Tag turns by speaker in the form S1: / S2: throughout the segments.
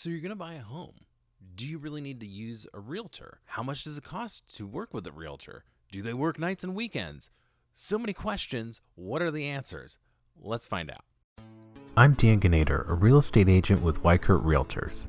S1: So you're going to buy a home. Do you really need to use a realtor? How much does it cost to work with a realtor? Do they work nights and weekends? So many questions. What are the answers? Let's find out.
S2: I'm Dan Ginader, a real estate agent with Realtors.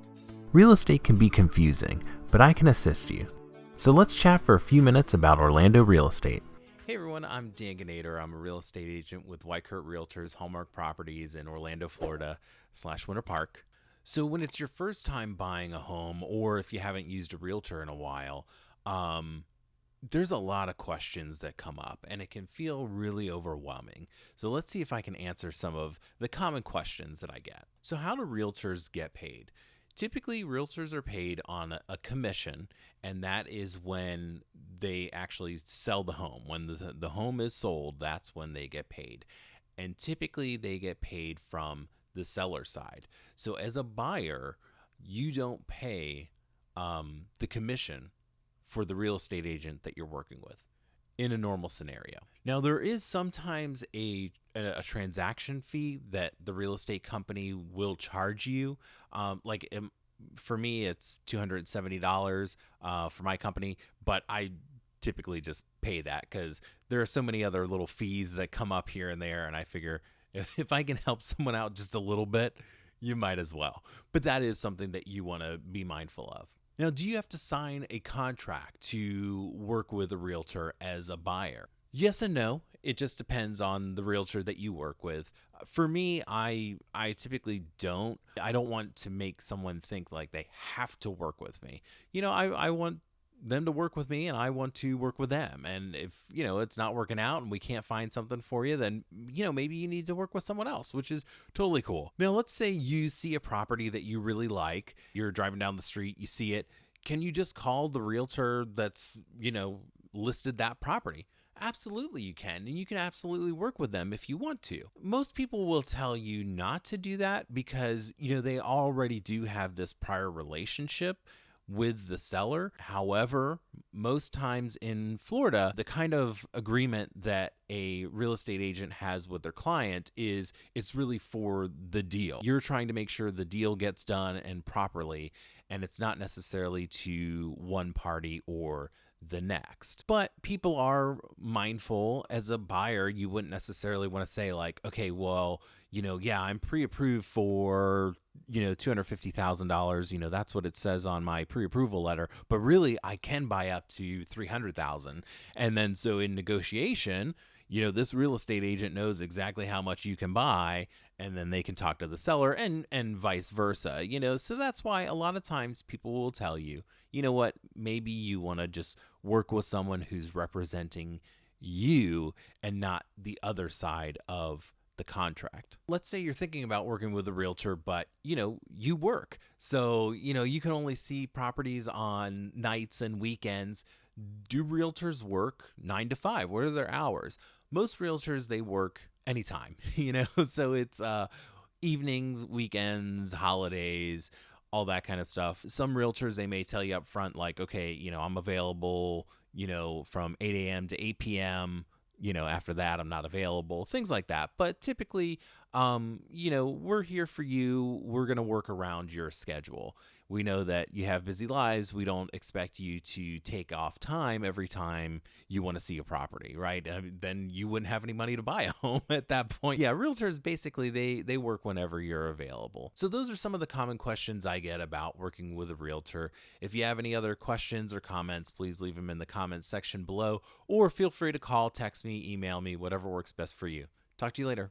S2: Real estate can be confusing, but I can assist you. So let's chat for a few minutes about Orlando real estate.
S1: Hey everyone, I'm Dan Ginader. I'm a real estate agent with Realtors, Hallmark Properties in Orlando, Florida / Winter Park. So when it's your first time buying a home, or if you haven't used a realtor in a while, there's a lot of questions that come up and it can feel really overwhelming. So let's see if I can answer some of the common questions that I get. So how do realtors get paid? Typically, realtors are paid on a commission, and that is when they actually sell the home. When the home is sold, that's when they get paid. And typically, they get paid from the seller side. So as a buyer, you don't pay the commission for the real estate agent that you're working with in a normal scenario. Now, there is sometimes a transaction fee that the real estate company will charge you. For me, it's $270 for my company, but I typically just pay that because there are so many other little fees that come up here and there, and I figure if I can help someone out just a little bit, you might as well. But that is something that you want to be mindful of. Now, do you have to sign a contract to work with a realtor as a buyer? Yes and no. It just depends on the realtor that you work with. For me, I typically don't. I don't want to make someone think like they have to work with me. I want them to work with me and I want to work with them. And if, it's not working out and we can't find something for you, then, maybe you need to work with someone else, which is totally cool. Now, let's say you see a property that you really like. You're driving down the street, you see it. Can you just call the realtor that's, listed that property? Absolutely you can, and you can absolutely work with them if you want to. Most people will tell you not to do that because, they already do have this prior relationship with the seller. However, most times in Florida, the kind of agreement that a real estate agent has with their client is it's really for the deal. You're trying to make sure the deal gets done and properly, and it's not necessarily to one party or the next. But people are mindful. As a buyer, you wouldn't necessarily want to say like, okay, well, I'm pre-approved for, $250,000. That's what it says on my pre-approval letter. But really, I can buy up to $300,000. And then so in negotiation, this real estate agent knows exactly how much you can buy, and then they can talk to the seller and vice versa, so that's why a lot of times people will tell you, what, maybe you want to just work with someone who's representing you and not the other side of the contract. Let's say you're thinking about working with a realtor, but you work. So, you can only see properties on nights and weekends. Do realtors work 9 to 5? What are their hours? Most realtors, they work anytime, so it's evenings, weekends, holidays, all that kind of stuff. Some realtors, they may tell you up front, like, okay, I'm available, from 8 a.m. to 8 p.m., after that, I'm not available, things like that. But typically, we're here for you. We're going to work around your schedule. We know that you have busy lives. We don't expect you to take off time every time you want to see a property, right? Then you wouldn't have any money to buy a home at that point. Yeah, realtors, basically, they work whenever you're available. So those are some of the common questions I get about working with a realtor. If you have any other questions or comments, please leave them in the comments section below, or feel free to call, text me, email me, whatever works best for you. Talk to you later.